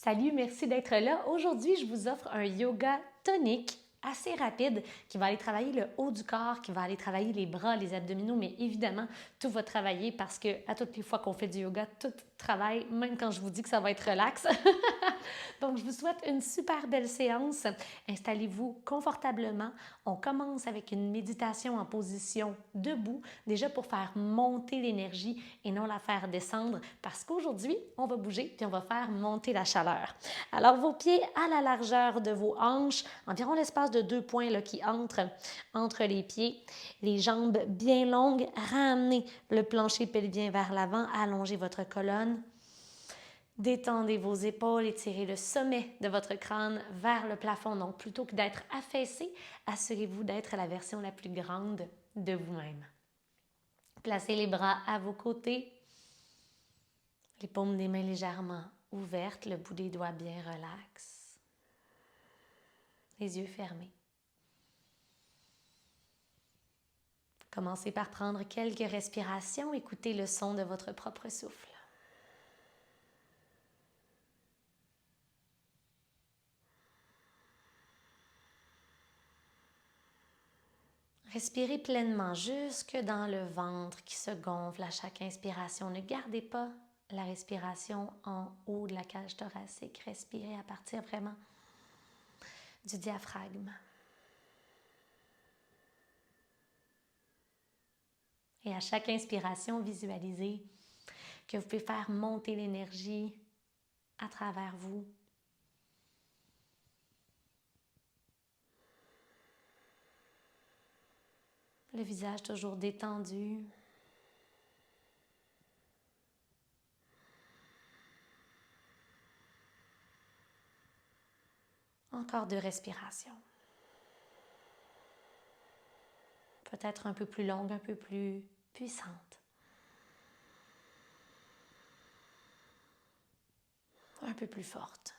Salut, merci d'être là. Aujourd'hui, je vous offre un yoga tonique assez rapide qui va aller travailler le haut du corps, qui va aller travailler les bras, les abdominaux, mais évidemment, tout va travailler parce que à toutes les fois qu'on fait du yoga, tout travaille, même quand je vous dis que ça va être relax. Donc, je vous souhaite une super belle séance. Installez-vous confortablement. On commence avec une méditation en position debout, déjà pour faire monter l'énergie et non la faire descendre, parce qu'aujourd'hui, on va bouger puis on va faire monter la chaleur. Alors, vos pieds à la largeur de vos hanches, environ l'espace de 2 points là, qui entrent entre les pieds. Les jambes bien longues, ramenez le plancher pelvien vers l'avant, allongez votre colonne. Détendez vos épaules, étirez le sommet de votre crâne vers le plafond. Donc, plutôt que d'être affaissé, assurez-vous d'être la version la plus grande de vous-même. Placez les bras à vos côtés, les paumes des mains légèrement ouvertes, le bout des doigts bien relax, les yeux fermés. Commencez par prendre quelques respirations, écoutez le son de votre propre souffle. Respirez pleinement jusque dans le ventre qui se gonfle à chaque inspiration. Ne gardez pas la respiration en haut de la cage thoracique. Respirez à partir vraiment du diaphragme. Et à chaque inspiration, visualisez que vous pouvez faire monter l'énergie à travers vous. Le visage toujours détendu. Encore 2 respirations. Peut-être un peu plus longue, un peu plus puissante. Un peu plus forte.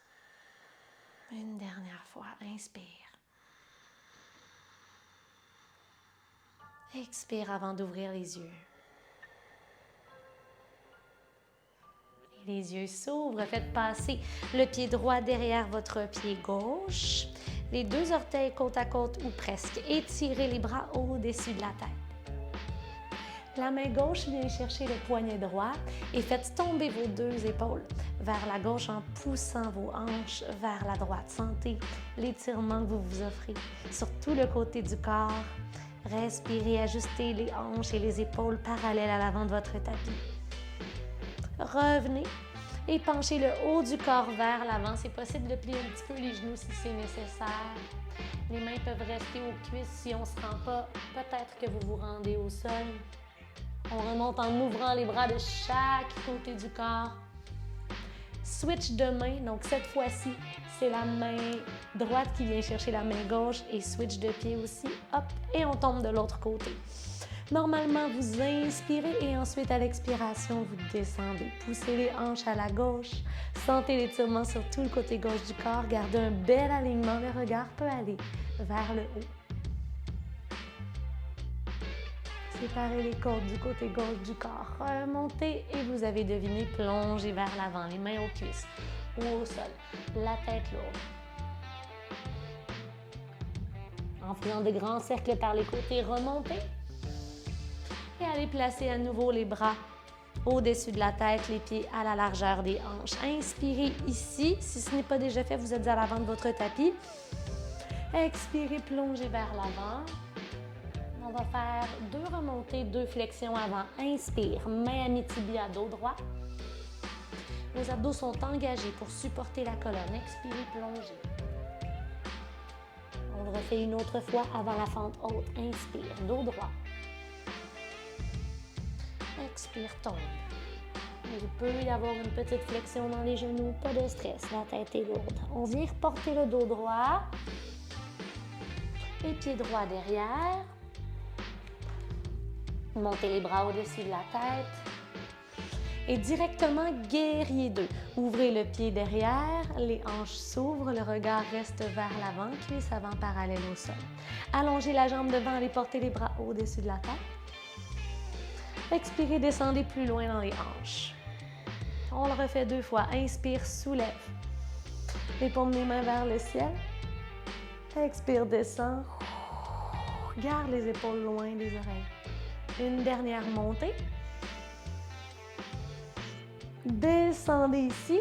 Une dernière fois, inspire. Expire avant d'ouvrir les yeux. Et les yeux s'ouvrent. Faites passer le pied droit derrière votre pied gauche. Les 2 orteils côte à côte ou presque. Étirez les bras au-dessus de la tête. La main gauche vient chercher le poignet droit et faites tomber vos 2 épaules vers la gauche en poussant vos hanches vers la droite. Sentez l'étirement que vous vous offrez sur tout le côté du corps. Respirez, ajustez les hanches et les épaules parallèles à l'avant de votre tapis. Revenez et penchez le haut du corps vers l'avant. C'est possible de plier un petit peu les genoux si c'est nécessaire. Les mains peuvent rester aux cuisses si on ne se rend pas. Peut-être que vous vous rendez au sol. On remonte en ouvrant les bras de chaque côté du corps. Switch de main, donc cette fois-ci, c'est la main droite qui vient chercher la main gauche et switch de pied aussi. Hop, et on tombe de l'autre côté. Normalement, vous inspirez et ensuite à l'expiration, vous descendez. Poussez les hanches à la gauche. Sentez l'étirement sur tout le côté gauche du corps. Gardez un bel alignement. Le regard peut aller vers le haut. Séparez les côtes du côté gauche du corps. Remontez et vous avez deviné plonger vers l'avant, les mains aux cuisses ou au sol, la tête lourde. En faisant des grands cercles par les côtés, remontez. Et allez placer à nouveau les bras au-dessus de la tête, les pieds à la largeur des hanches. Inspirez ici. Si ce n'est pas déjà fait, vous êtes à l'avant de votre tapis. Expirez, plongez vers l'avant. On va faire 2 remontées, 2 flexions avant. Inspire, main à mi-tibia, dos droit. Vos abdos sont engagés pour supporter la colonne. Expirez, plongez. On le refait une autre fois avant la fente haute. Inspire, dos droit. Expire, tombe. Il peut y avoir une petite flexion dans les genoux, pas de stress, la tête est lourde. On vient reporter le dos droit. Les pieds droits derrière. Montez les bras au-dessus de la tête. Et directement, guerrier 2. Ouvrez le pied derrière, les hanches s'ouvrent, le regard reste vers l'avant, cuisse avant parallèle au sol. Allongez la jambe devant, allez porter les bras au-dessus de la tête. Expirez, descendez plus loin dans les hanches. On le refait 2 fois. Inspire, soulève. Les paumes des mains vers le ciel. Expire, descends. Garde les épaules loin des oreilles. Une dernière montée. Descendez ici.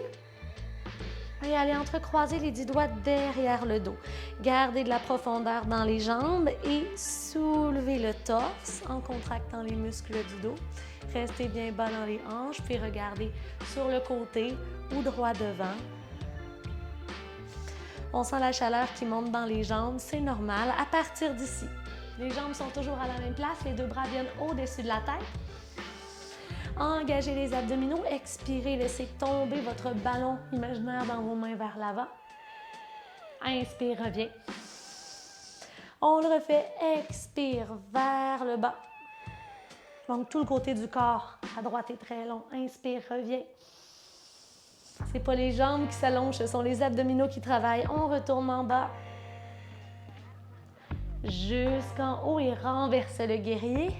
Et allez entrecroiser les 10 doigts derrière le dos. Gardez de la profondeur dans les jambes et soulevez le torse en contractant les muscles du dos. Restez bien bas dans les hanches, puis regardez sur le côté ou droit devant. On sent la chaleur qui monte dans les jambes, c'est normal. À partir d'ici, les jambes sont toujours à la même place, les deux bras viennent au-dessus de la tête. Engagez les abdominaux, expirez, laissez tomber votre ballon imaginaire dans vos mains vers l'avant. Inspire, reviens. On le refait, expire vers le bas. Donc tout le côté du corps à droite est très long. Inspire, reviens. C'est pas les jambes qui s'allongent, ce sont les abdominaux qui travaillent. On retourne en bas. Jusqu'en haut et renverse le guerrier.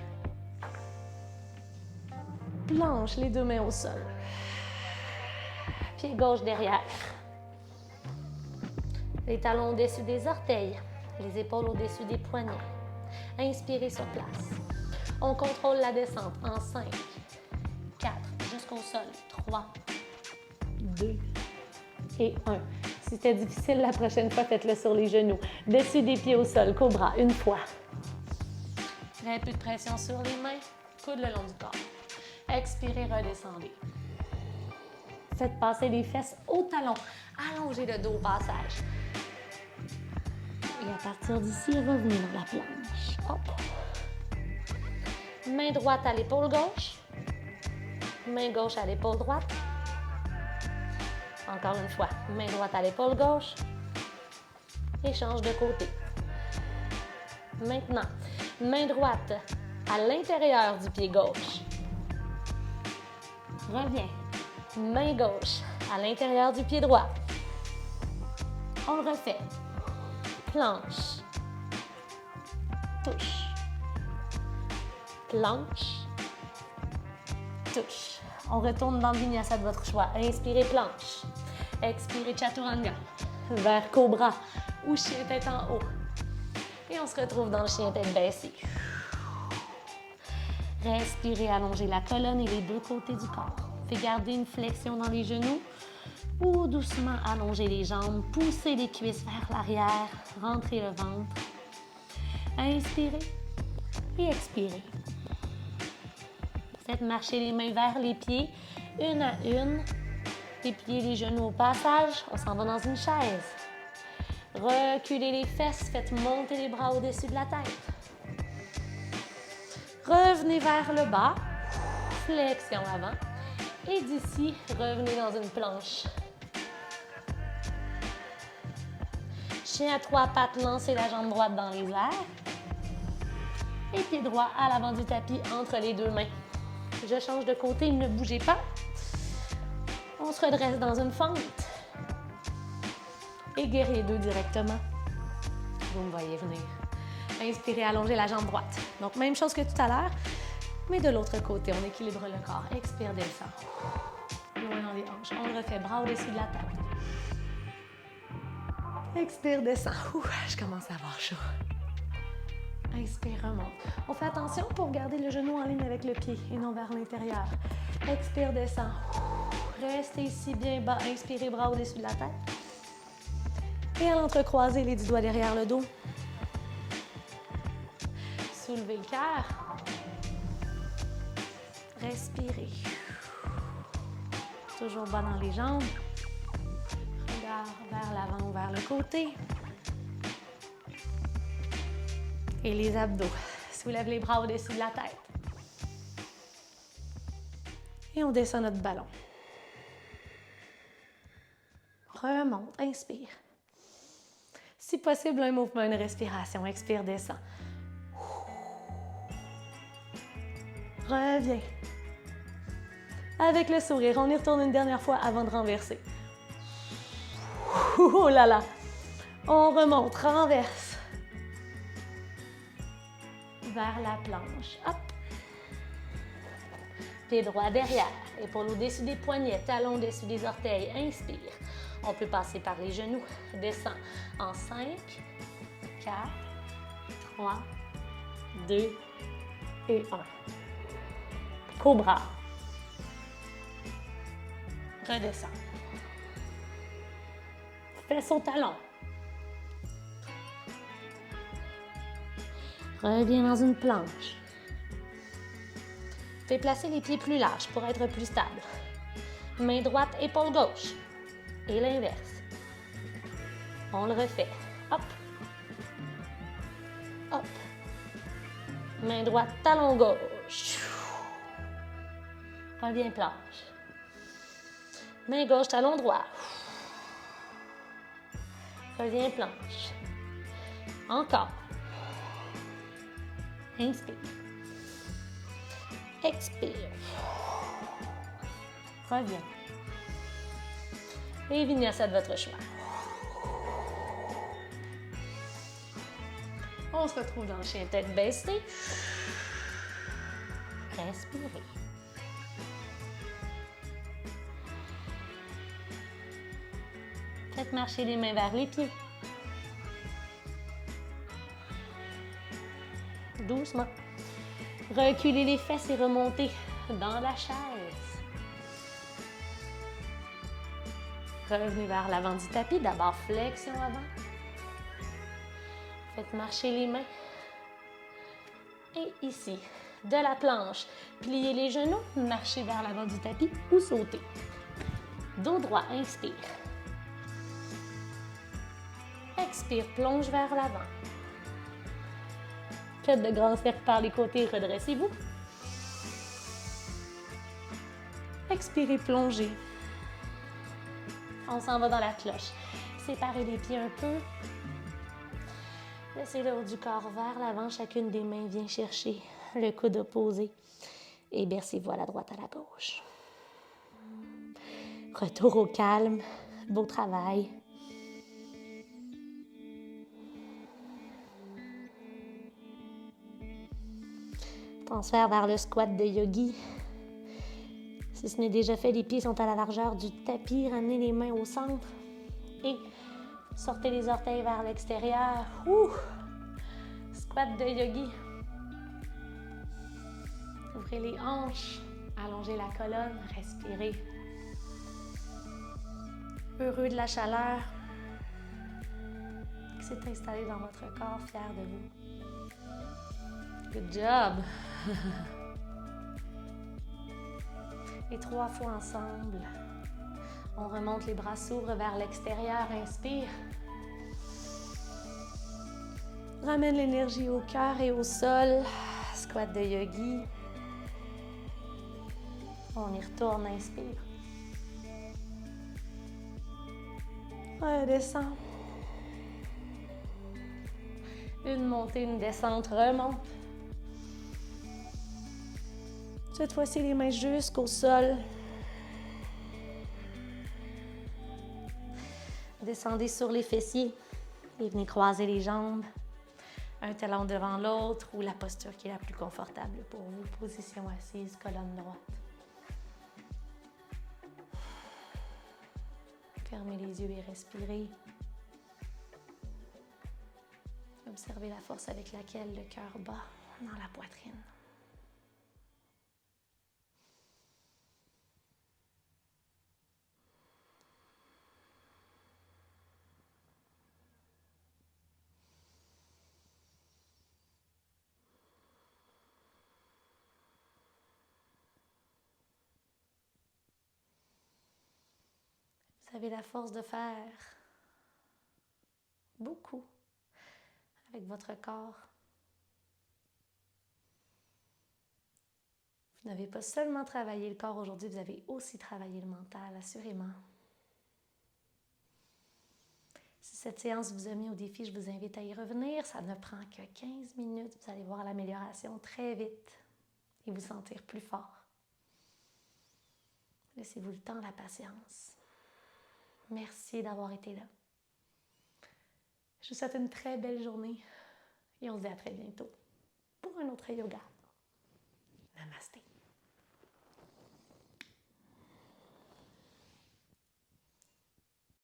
Planche les deux mains au sol. Pied gauche derrière. Les talons au-dessus des orteils. Les épaules au-dessus des poignets. Inspirez sur place. On contrôle la descente en 5, 4, jusqu'au sol. 3, 2 et 1. Si c'était difficile, la prochaine fois, faites-le sur les genoux. Dessus des pieds au sol, cobra, une fois. Un peu de pression sur les mains. Coude le long du corps. Expirez, redescendez. Faites passer les fesses au talon. Allongez le dos au passage. Et à partir d'ici, revenez dans la planche. Hop. Main droite à l'épaule gauche. Main gauche à l'épaule droite. Encore une fois, main droite à l'épaule gauche. Et change de côté. Maintenant, main droite à l'intérieur du pied gauche. Reviens. Main gauche à l'intérieur du pied droit. On le refait. Planche. Touche. Planche. Touche. On retourne dans le vinyasa de votre choix. Inspirez, planche. Expirez, chaturanga. Vers cobra ou chien tête en haut. Et on se retrouve dans le chien tête baissée. Respirez, allongez la colonne et les deux côtés du corps. Faites garder une flexion dans les genoux ou doucement allongez les jambes, poussez les cuisses vers l'arrière, rentrez le ventre. Inspirez et expirez. Faites marcher les mains vers les pieds, une à une. Dépliez les genoux au passage, on s'en va dans une chaise. Reculez les fesses, faites monter les bras au-dessus de la tête. Revenez vers le bas, flexion avant. Et d'ici, revenez dans une planche. Chien à trois pattes, lancez la jambe droite dans les airs. Et pied droit à l'avant du tapis entre les deux mains. Je change de côté, ne bougez pas. On se redresse dans une fente. Et guerrier 2 directement. Vous me voyez venir. Inspirez, allongez la jambe droite. Donc, même chose que tout à l'heure, mais de l'autre côté, on équilibre le corps. Expire, descend. Loin dans les hanches. On le refait, bras au-dessus de la tête. Expire, descend. Ouh, je commence à avoir chaud. Inspire, remonte. On fait attention pour garder le genou en ligne avec le pied et non vers l'intérieur. Expire, descend. Restez ici bien bas. Inspirez, bras au-dessus de la tête. Et à l'entrecroiser, les 10 doigts derrière le dos. Soulevez le cœur. Respirez. Toujours bas dans les jambes. Regard vers l'avant ou vers le côté. Et les abdos. Soulève les bras au-dessus de la tête. Et on descend notre ballon. Remonte, inspire. Si possible, un mouvement, une respiration. Expire, descend. Reviens. Avec le sourire, on y retourne une dernière fois avant de renverser. Oh là là! On remonte, renverse. Vers la planche. Hop. Pied droit derrière. Épaule au-dessus des poignets, talons au-dessus des orteils. Inspire. On peut passer par les genoux. Descends en 5, 4, 3, 2 et 1. Cobra. Redescends. Fesse au talon. Reviens dans une planche. Fais placer les pieds plus larges pour être plus stable. Main droite, épaule gauche. Et l'inverse. On le refait. Hop. Hop. Main droite, talon gauche. Reviens planche. Main gauche, talon droit. Reviens planche. Encore. Inspire. Expire. Reviens. Et vinyasa de votre choix. On se retrouve dans le chien tête baissée. Respirez. Faites marcher les mains vers les pieds. Doucement. Reculez les fesses et remontez dans la chaise. Revenez vers l'avant du tapis. D'abord, flexion avant. Faites marcher les mains. Et ici, de la planche, pliez les genoux, marchez vers l'avant du tapis ou sautez. Dos droit, inspire. Expire, plonge vers l'avant. Faites de grands cercles par les côtés, redressez-vous. Expirez, plongez. On s'en va dans la cloche. Séparez les pieds un peu. Laissez le haut du corps vers l'avant. Chacune des mains vient chercher le coude opposé. Et bercez-vous à la droite, à la gauche. Retour au calme. Beau travail. Transfert vers le squat de yogi. Si ce n'est déjà fait, les pieds sont à la largeur du tapis. Ramenez les mains au centre. Et sortez les orteils vers l'extérieur. Squat de yogi. Ouvrez les hanches. Allongez la colonne. Respirez. Heureux de la chaleur qui s'est installée dans votre corps. Fier de vous. Good job! Et 3 fois ensemble. On remonte, les bras s'ouvrent vers l'extérieur. Inspire. Ramène l'énergie au cœur et au sol. Squat de yogi. On y retourne. Inspire. Redescend. Une montée, une descente. Remonte. Cette fois-ci, les mains jusqu'au sol. Descendez sur les fessiers et venez croiser les jambes. Un talon devant l'autre ou la posture qui est la plus confortable pour vous. Position assise, colonne droite. Fermez les yeux et respirez. Observez la force avec laquelle le cœur bat dans la poitrine. Vous avez la force de faire beaucoup avec votre corps. Vous n'avez pas seulement travaillé le corps aujourd'hui, vous avez aussi travaillé le mental, assurément. Si cette séance vous a mis au défi, je vous invite à y revenir. Ça ne prend que 15 minutes. Vous allez voir l'amélioration très vite et vous sentir plus fort. Laissez-vous le temps, la patience. Merci d'avoir été là. Je vous souhaite une très belle journée et on se dit à très bientôt pour un autre yoga. Namasté.